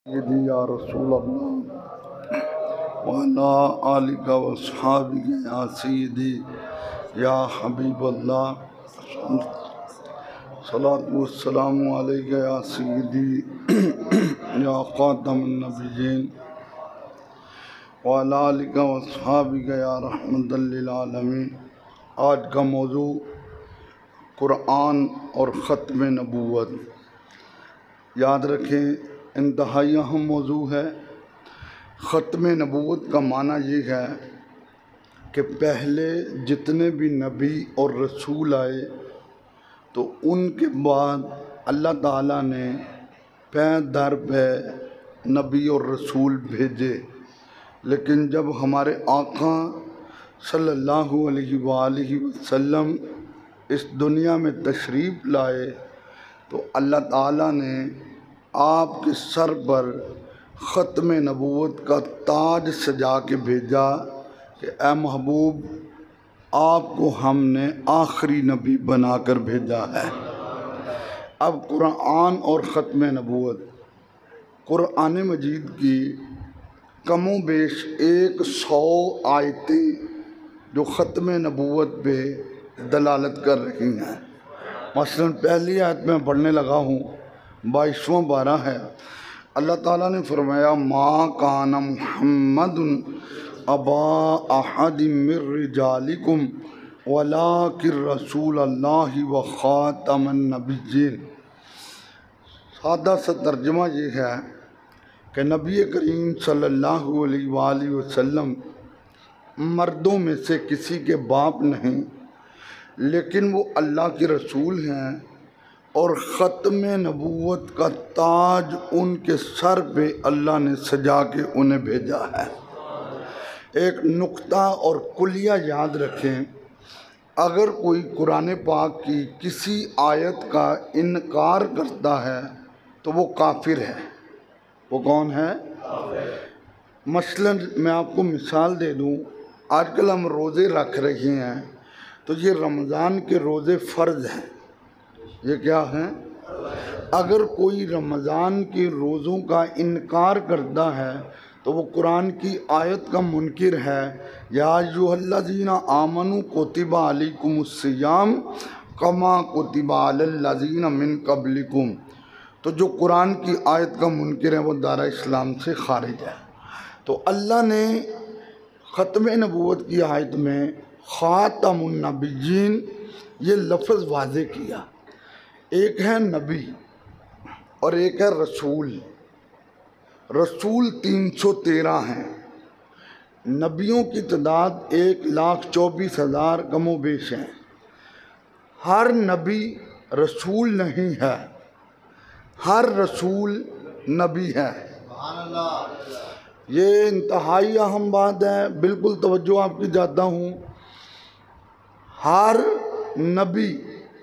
सय्यदी या रसूल अल्लाह व अला आलिका व अस्हाबिका या सय्यदी या हबीब अल्लाह सलातु वस्सलामु अलैका या सय्यदी या खातमुन नबिय्यीन व अला आलिका व अस्हाबिका या रहमतल लिल आलमीन। आज का मौजू कुरान और ख़त्म नबूवत। याद रखें, इंतहाई अहम मौजू है। ख़त्म नबूवत का माना ये है कि पहले जितने भी नबी और रसूल आए तो उनके बाद अल्लाह ताला ने पै दर पे नबी और रसूल भेजे, लेकिन जब हमारे आका सल्लल्लाहु अलैहि वसल्लम इस दुनिया में तशरीफ़ लाए तो अल्लाह ताला ने आपके सर पर ख़त्म नबूवत का ताज सजा के भेजा कि ए महबूब, आपको हमने आखिरी नबी बनाकर भेजा है। अब कुरान और ख़त्म नबूवत, कुरान मजीद की कमो बेश 100 आयतें जो ख़त्म नबूवत पे दलालत कर रही हैं। मसलन पहली आयत में पढ़ने लगा हूँ, 22वां पारा है। अल्लाह ताला ने फरमाया, मा काना मुहम्मदुन अबा अहदिम मिर रिजालिकुम वलाकिर रसूलल्लाहि व खातमन नबिय्यीन। सादा सा तर्जुमा ये है कि नबी करीम सल्लल्लाहु अलैहि वसल्लम मर्दों में से किसी के बाप नहीं, लेकिन वो अल्लाह के रसूल हैं और ख़त्म नबूवत का ताज उनके सर पे अल्लाह ने सजा के उन्हें भेजा है। एक नुक्ता और कुलिया याद रखें, अगर कोई कुरान पाक की किसी आयत का इनकार करता है तो वो काफिर है। वो कौन है? मसलन मैं आपको मिसाल दे दूँ, आजकल हम रोज़े रख रहे हैं तो ये रमज़ान के रोज़े फ़र्ज़ हैं। ये क्या हैं? अगर कोई रमज़ान के रोज़ों का इनकार करता है तो वो कुरान की आयत का मुनकिर है। या अय्युहल्लज़ीना आमनू कुतिबा अलैकुमुस्सियाम कमा कुतिबा अलल्लज़ीना मिन क़ब्लिकुम। तो जो कुरान की आयत का मुनकिर है वो दायरा इस्लाम से खारिज है। तो अल्लाह ने ख़त्म नबूवत की आयत में ख़ातमुन नबिय्यीन ये लफ्ज़ वाज़े किया। एक है नबी और एक है रसूल। रसूल 313 हैं। नबियों की तादाद 1,24,000 कमो बेश हैं। हर नबी रसूल नहीं है, हर रसूल नबी है। ये इंतहाई अहम बात है, बिल्कुल तवज्जो आपकी चाहता हूँ। हर नबी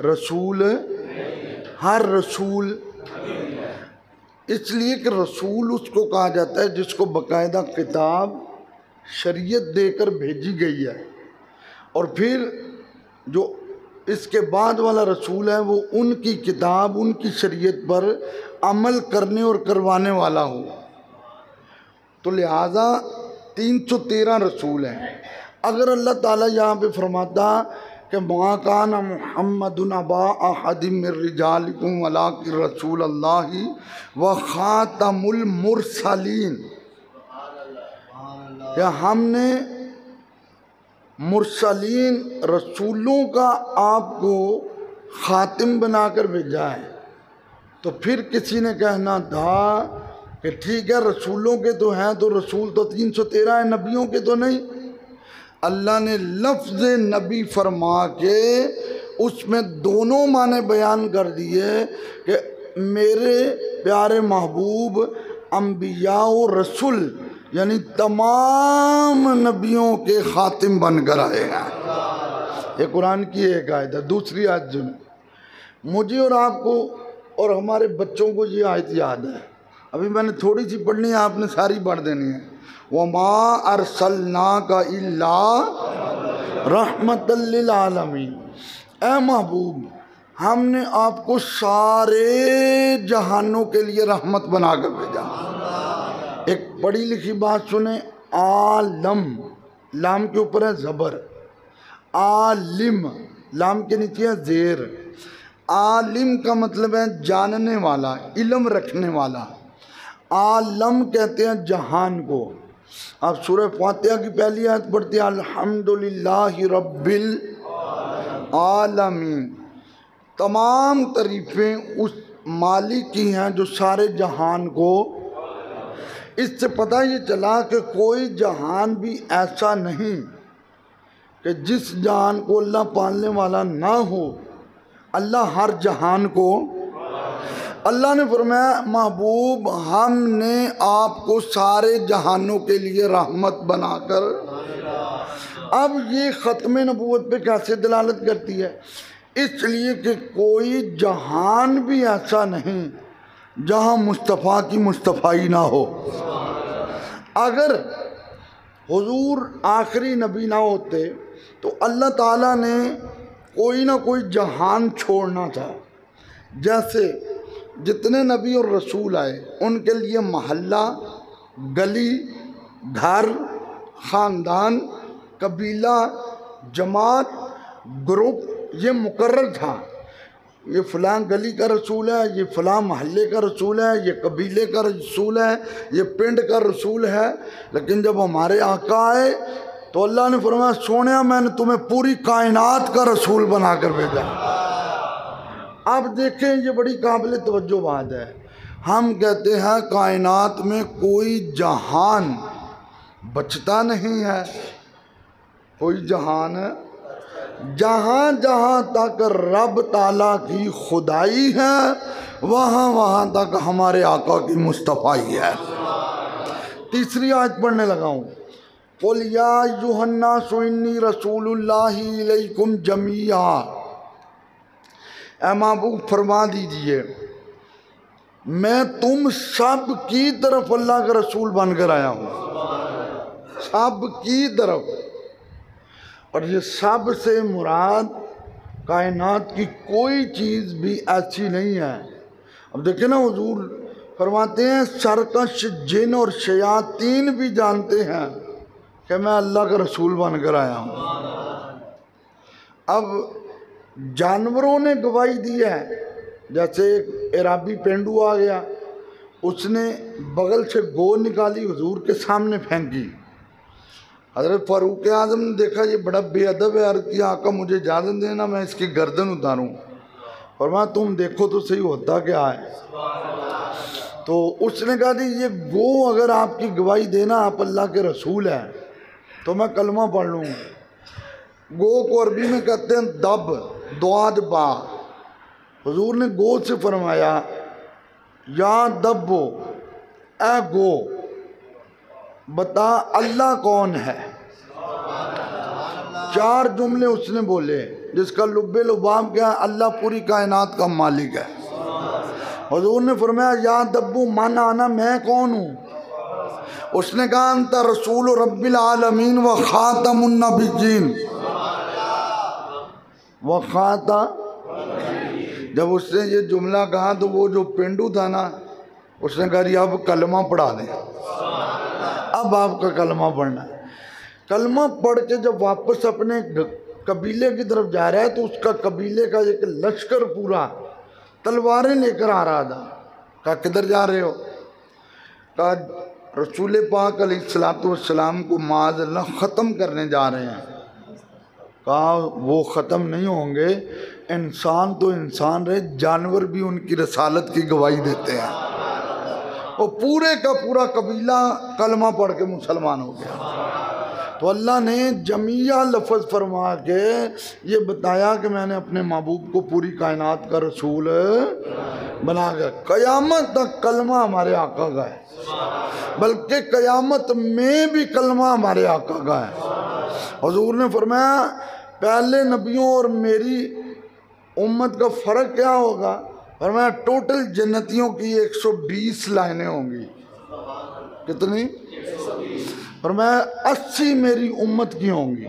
रसूल, हर रसूल इसलिए कि रसूल उसको कहा जाता है जिसको बाकायदा किताब शरीयत देकर भेजी गई है, और फिर जो इसके बाद वाला रसूल है वो उनकी किताब, उनकी शरीयत पर अमल करने और करवाने वाला हो। तो लिहाजा 313 रसूल हैं। अगर अल्लाह ताला यहाँ पे फरमाता कि मा काना मुहम्मदुन अबा अहदिम मिर रिजालिकुम वलाकिर रसूलल्लाहि व खातमुल मुरसलीन, क्या हमने मुरसलीन रसूलों का आपको खातिम बनाकर भेजा है। तो फिर किसी ने कहना था कि ठीक है, रसूलों के तो हैं, तो रसूल तो 313 है, नबियों के तो नहीं। अल्लाह ने लफ्ज़ नबी फरमा के उसमें दोनों माने बयान कर दिए कि मेरे प्यारे महबूब अम्बिया और रसूल यानी तमाम नबियों के खातिम बनकर आए हैं। ये कुरान की एक आयत है। दूसरी आयत जो मुझे और आपको और हमारे बच्चों को ये आयत याद है, अभी मैंने थोड़ी सी पढ़नी है, आपने सारी पढ़ देनी है। वमा अरसलनाका इल्ला रहमतल लिल आलमीन। ए महबूब, हमने आपको सारे जहानों के लिए रहमत बनाकर भेजा। एक पढ़ी लिखी बात सुने, आलम, लाम के ऊपर है ज़बर, आलिम लाम के नीचे है ज़ेर। आलिम का मतलब है जानने वाला, इल्म रखने वाला। आलम कहते हैं जहान को। आप सूरह फातिहा की पहली आयत पढ़ते हैं, अल्हम्दुलिल्लाहि रब्बिल आलमीन। तमाम तारीफ़ें उस मालिक की हैं जो सारे जहान को। इससे पता ये चला कि कोई जहान भी ऐसा नहीं कि जिस जहान को अल्लाह पालने वाला ना हो। अल्लाह हर जहान को, अल्लाह ने फरमाया महबूब हमने आपको सारे जहानों के लिए रहमत बनाकर। अब ये ख़त्म नबूवत पे कैसे दलालत करती है? इसलिए कि कोई जहान भी ऐसा नहीं जहाँ मुस्तफ़ा की मुस्तफ़ाई ना हो। अगर हुजूर आखिरी नबी ना होते तो अल्लाह ताला ने कोई ना कोई जहान छोड़ना था। जैसे जितने नबी और रसूल आए उनके लिए महल्ला, गली, घर, ख़ानदान, कबीला, जमात, ग्रुप ये मुकर्रर था। ये फ़लाँ गली का रसूल है, ये फ़लाँ महल्ले का रसूल है, ये कबीले का रसूल है, ये पिंड का रसूल है। लेकिन जब हमारे आका आए तो अल्लाह ने फरमाया सोनिया मैंने तुम्हें पूरी कायनात का रसूल बना कर भेजा। अब देखें ये बड़ी काबिल तवज्जो बात है। हम कहते हैं कायनात में कोई जहान बचता नहीं है। कोई जहान है, जहाँ जहाँ तक रब ताला की खुदाई है वहाँ वहाँ तक हमारे आका की मुस्तफ़ाई है। तीसरी आयत पढ़ने लगा हूँ, कुल या अय्युहन्नासु इन्नी रसूलुल्लाहि इलैकुम जमीआ। ऐ महबूब फरमा दीजिए मैं तुम सब की तरफ अल्लाह का रसूल बनकर आया हूँ, सब की तरफ। और ये सब से मुराद कायनात की कोई चीज़ भी ऐसी नहीं है। अब देखें ना हुजूर फरमाते हैं सरकश जिन और शयातीन भी जानते हैं कि मैं अल्लाह का रसूल बनकर आया हूँ। अब जानवरों ने गवाही दी है। जैसे एक इराबी पेंडू आ गया, उसने बगल से गो निकाली हुजूर के सामने फेंकी। हज़रत फ़ारूक आज़म ने देखा ये बड़ा बेअदब है, अर्ज़ किया आका मुझे इजाज़त देना मैं इसकी गर्दन उतारूँ। फरमाया तुम देखो तो सही होता क्या है। तो उसने कहा कि ये गो अगर आपकी गवाही देना आप अल्लाह के रसूल हैं तो मैं कलमा पढ़ लूँगा। गो को अरबी में कहते हैं दब, दुआद बा। हुजूर ने गो से फरमाया या दब्बो, ए गो बता अल्लाह कौन है। चार जुमले उसने बोले जिसका लुब्बे लुबाब क्या है, अल्लाह पूरी कायनात का मालिक है। हुजूर ने फरमाया या दब्बू माना आना मैं कौन हूँ। उसने कहा अंत रसूल रब्बिल आलमीन व खातमुन नबिय्यीन व खाता। जब उसने ये जुमला कहा तो वो जो पेंडू था ना उसने कहा अब कलमा पढ़ा दें, अब आपका कलमा पढ़ना है। कलमा पढ़ के जब वापस अपने कबीले की तरफ जा रहा है तो उसका कबीले का एक लश्कर पूरा तलवारें लेकर आ रहा था। कहा किधर जा रहे हो। कहा रसूल पाक अलैहिस्सलाम को माज़अल्लाह ख़त्म करने जा रहे हैं। कहा वो ख़त्म नहीं होंगे, इंसान तो इंसान रहे, जानवर भी उनकी रसालत की गवाही देते हैं। और पूरे का पूरा कबीला कलमा पढ़ के मुसलमान हो गया। तो अल्लाह ने जमिया लफ्ज़ फरमा के ये बताया कि मैंने अपने महबूब को पूरी कायनात का रसूल बना कर। क़यामत तक कलमा हमारे आका का है, बल्कि क़यामत में भी कलमा हमारे आका का है। हुज़ूर ने फरमाया पहले नबियों और मेरी उम्मत का फ़र्क क्या होगा। फरमाया टोटल जन्नतियों की 120 लाइनें होंगी। कितनी? फरमाया 80 मेरी उम्मत की होंगी।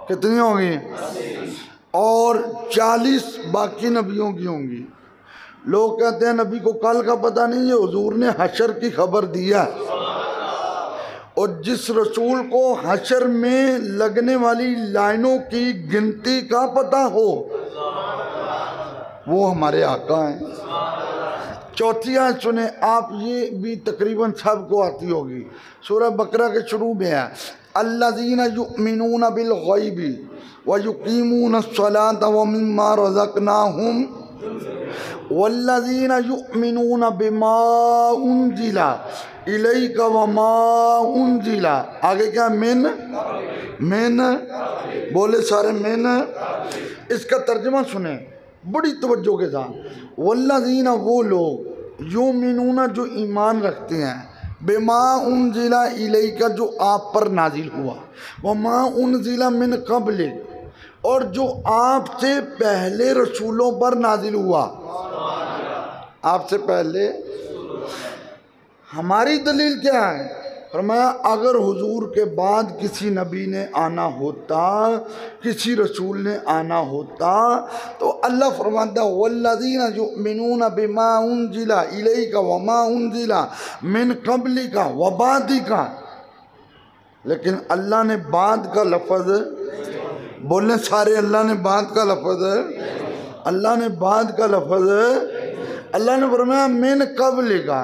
कितनी होंगी? और 40 बाकी नबियों की होंगी। लोग कहते हैं नबी को कल का पता नहीं, ये हुजूर ने हशर की खबर दिया। और जिस रसूल को हशर में लगने वाली लाइनों की गिनती का पता हो वो हमारे आका हैं। चौथी आयत सुने आप, ये भी तकरीबन सबको आती होगी। सूरह बकरा के शुरू में है अल्लज़ीना युमिनूना बिल गैबी व युकीमूना स्सलाता व मिम्मा रज़क़नाहुम वल्लज़ीना युमिनूना बिमा उन्जिला इलैका व मा उन्जिला। आगे क्या? मिन बोले सारे मिन। इसका तर्जुमा सुने बड़ी तवज्जो के साथ। वल्लज़ीना वो लोग युमिनूना जो ईमान रखते हैं, बेमा उन्जिला इलैका जो आप पर नाजिल हुआ, व मा उन्जिला मिन क़ब्ल और जो आपसे पहले रसूलों पर नाजिल हुआ। आपसे पहले हमारी दलील क्या है? फरमाया अगर हुजूर के बाद किसी नबी ने आना होता, किसी रसूल ने आना होता, तो अल्लाह फरमाता वल्लज़ीना युमिनूना बिमा उन्जिला इलैका व मा उन्जिला मिन क़ब्लिका व बादिका। लेकिन अल्लाह ने बाद का लफ्ज़ बोलने सारे, अल्लाह ने बाद का लफ्ज़, अल्लाह ने बाद का लफ्ज़, अल्लाह ने फरमाया मिन क़ब्ल का।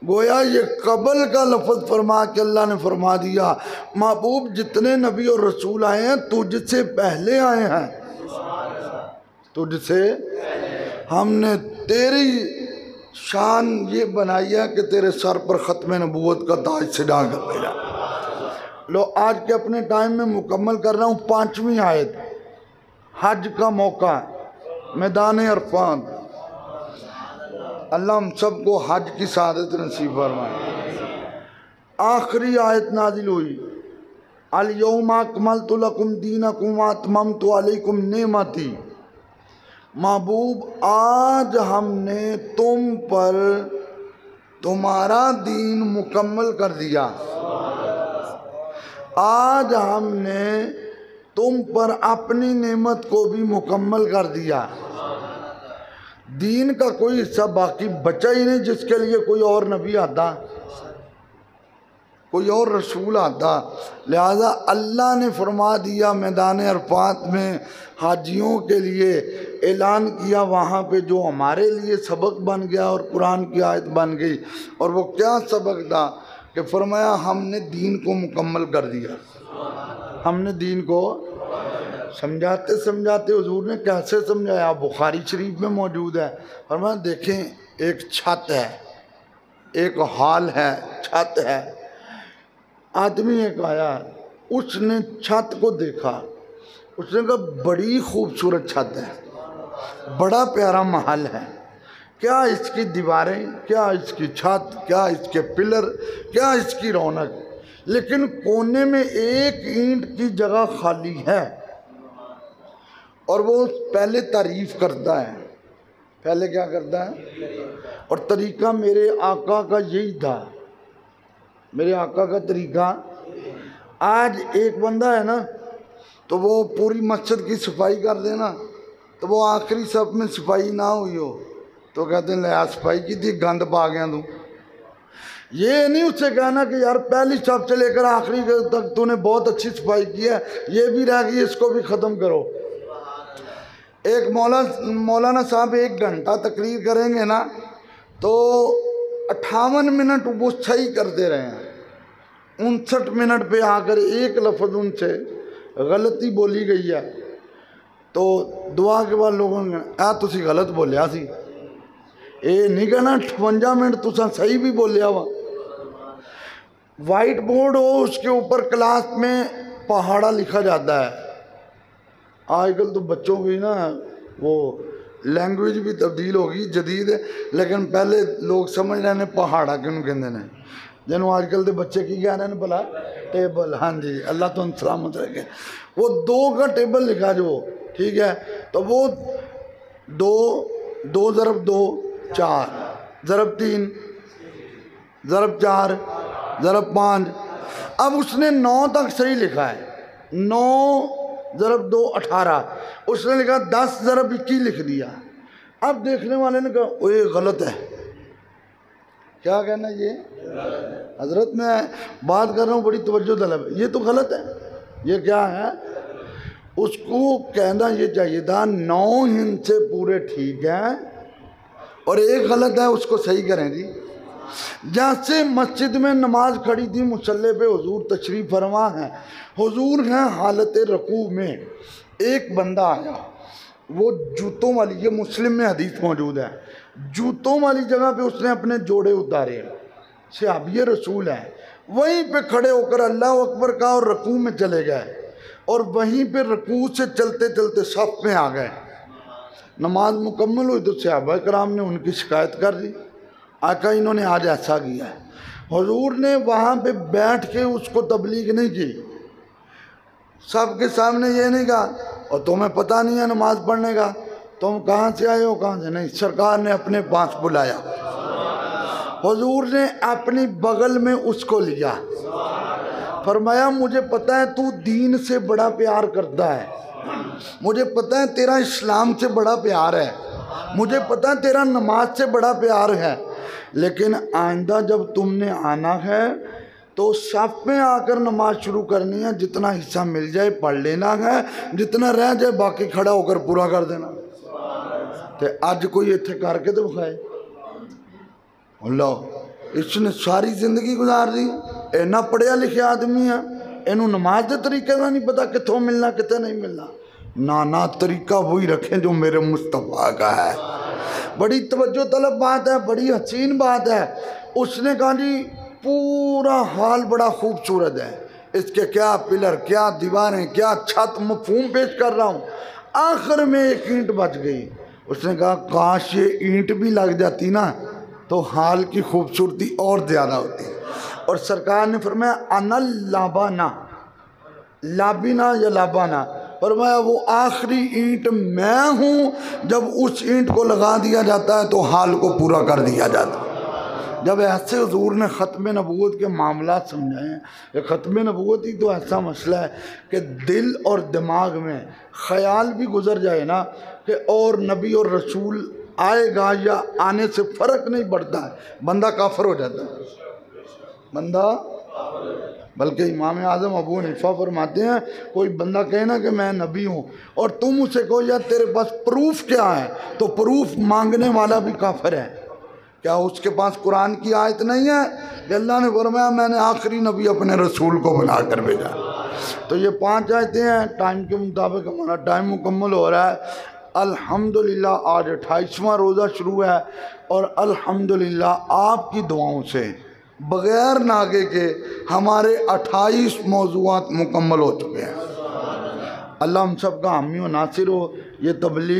गोया ये कबल का लफ्ज़ फरमा के अल्लाह ने फरमा दिया महबूब जितने नबी और रसूल आए हैं तुझसे पहले आए हैं, तुझसे। हमने तेरी शान ये बनाई है कि तेरे सर पर ख़त्म नबूवत का ताज सजा कर भेजा। लो आज के अपने टाइम में मुकम्मल कर रहा हूँ 5वीं आयत, हज का मौका, मैदान अरफात। अल्लाह हम सबको हज की सआदत नसीब फरमाए। आखिरी आयत नाजिल हुई अल यौमा अकमलतु लकुम दीनकुम व अतममतु अलैकुम नेमती। महबूब आज हमने तुम पर तुम्हारा दीन मुकम्मल कर दिया। आज हमने तुम पर अपनी नेमत को भी मुकम्मल कर दिया। दीन का कोई हिस्सा बाकी बचा ही नहीं जिसके लिए कोई और नबी आता, कोई और रसूल आता। लिहाजा अल्लाह ने फरमा दिया मैदान अरफात में हाजियों के लिए ऐलान किया, वहाँ पे जो हमारे लिए सबक बन गया और कुरान की आयत बन गई। और वो क्या सबक था कि फरमाया हमने दीन को मुकम्मल कर दिया। हमने दीन को समझाते समझाते हुजूर ने कैसे समझाया, बुखारी शरीफ में मौजूद है। फरमाया देखें एक छत है, एक हॉल है, छत है। आदमी एक आया, उसने छत को देखा, उसने कहा बड़ी खूबसूरत छत है, बड़ा प्यारा महल है, क्या इसकी दीवारें, क्या इसकी छत, क्या इसके पिलर, क्या इसकी रौनक। लेकिन कोने में एक ईंट की जगह खाली है। और वो पहले तारीफ करता है, पहले क्या करता है? और तरीका मेरे आका का यही था, मेरे आका का तरीका। आज एक बंदा है ना, तो वो पूरी मस्जिद की सफाई कर देना, तो वो आखिरी सब में सफाई ना हुई हो तो कहते हैं ले सफाई की थी, गंद पा गया तू। ये नहीं उससे कहना कि यार पहली सब से लेकर आखिरी तक तूने बहुत अच्छी सफाई की है, ये भी रह गई, इसको भी ख़त्म करो। एक मौलाना साहब 1 घंटा तकरीर करेंगे ना, तो 58 मिनट वो सही करते रहे हैं। 59 मिनट पे आकर एक लफ्ज़ उनसे गलती बोली गई है, तो दुआ के बाद लोगों ने तुसी गलत बोलिया सी। ये नहीं कहना 58 मिनट तुसा सही भी बोलिया वा। वाइट बोर्ड हो, उसके ऊपर क्लास में पहाड़ा लिखा जाता है। आजकल तो बच्चों की ना वो लैंग्वेज भी तब्दील होगी, जदीद है, लेकिन पहले लोग समझ रहे हैं पहाड़ा क्यों कहते हैं। जिन्हों आजकल के बच्चे की कह रहे हैं भला टेबल। हाँ जी, अल्लाह तो सलामत रखे। वो 2 का टेबल लिखा जो, ठीक है, तो वो 2 ज़रब 2 4 ज़रब 3 ज़रब 4 ज़रब 5। अब उसने 9 तक सही लिखा है, 9 ज़रब 2 18। उसने लिखा 10 ज़रब 21 लिख दिया। अब देखने वाले ने कहा वो ये गलत है। क्या कहना ये हजरत, मैं बात कर रहा हूँ बड़ी तवज्जो तलब, ये तो गलत है, ये क्या है। उसको कहना ये चाहिए था 9 हिस्से पूरे ठीक है और एक गलत है, उसको सही करें जी। जैसे मस्जिद में नमाज खड़ी थी, मुसल्ले पे हुजूर तशरीफ फरमा है, हुजूर हैं हालत रकू में, एक बंदा आया, वो जूतों वाली, ये मुस्लिम में हदीस मौजूद है, जूतों वाली जगह पे उसने अपने जोड़े उतारे, सहाबी रसूल है, वहीं पे खड़े होकर अल्लाह अकबर कहा और रकू में चले गए और वहीं पे रकू से चलते चलते सफ में आ गए। नमाज मुकम्मल हुई तो सहाबा कराम ने उनकी शिकायत कर दी, आका इन्होंने आज ऐसा किया है। हुजूर ने वहाँ पे बैठ के उसको तबलीग नहीं की, सबके सामने ये नहीं कहा और तुम्हें पता नहीं है नमाज पढ़ने का, तुम कहाँ से आए हो, कहाँ से नहीं। सरकार ने अपने पास बुलाया, हुजूर ने अपनी बगल में उसको लिया, फरमाया मुझे पता है तू दीन से बड़ा प्यार करता है, मुझे पता है तेरा इस्लाम से बड़ा प्यार है, मुझे पता है तेरा नमाज से बड़ा प्यार है, लेकिन आइंदा जब तुमने आना है तो सफ में आकर नमाज शुरू करनी है, जितना हिस्सा मिल जाए पढ़ लेना है, जितना रह जाए बाकी खड़ा होकर पूरा कर देना। तो अज कोई इत्थे करके तो खाए, लो इसने सारी जिंदगी गुजार दी, इन्ना पढ़िया लिखा आदमी है, इनू नमाज के तरीके का नहीं पता कितों मिलना कितने नहीं मिलना। ना तरीका वही रखें जो मेरे मुस्तफ़ा का है। बड़ी तवज्जो तलब बात है, बड़ी हसीन बात है। उसने कहा जी पूरा हाल बड़ा खूबसूरत है, इसके क्या पिलर, क्या दीवारें, क्या छत, मफहूम पेश कर रहा हूँ। आखिर में एक ईंट बच गई, उसने कहा काश ये ईंट भी लग जाती ना तो हाल की खूबसूरती और ज़्यादा होती। और सरकार ने फरमाया अनल लाबाना, लाबिना या लाबाना, फरमाया वो आखिरी ईंट मैं हूँ, जब उस ईंट को लगा दिया जाता है तो हाल को पूरा कर दिया जाता है। जब ऐसे हुजूर ने ख़त्म नबूवत के मामला समझाए हैं, ये ख़त्म नबूवत ही तो ऐसा मसला है कि दिल और दिमाग में ख्याल भी गुजर जाए ना कि और नबी और रसूल आएगा या आने से फ़र्क नहीं पड़ता है, बंदा काफिर हो जाता है, बंदा। बल्कि इमाम आज़म अबू हनीफा फरमाते हैं कोई बंदा कहे ना कि मैं नबी हूँ और तुम उसे कहो यार तेरे पास प्रूफ क्या है, तो प्रूफ मांगने वाला भी काफिर है। क्या उसके पास कुरान की आयत नहीं है कि अल्लाह ने फरमाया मैंने आखिरी नबी अपने रसूल को बनाकर भेजा। तो ये 5 आयतें हैं। टाइम के मुताबिक हमारा टाइम मुकम्मल हो रहा है। अल्हम्दुलिल्लाह आज 28वां रोज़ा शुरू है और अल्हम्दुलिल्लाह आपकी दुआओं से बग़ैर नागे के हमारे 28 मौज़ूआत मुकम्मल हो चुके हैं। अल्लाह हम सब का हामी व नासिर हो। ये तबलीग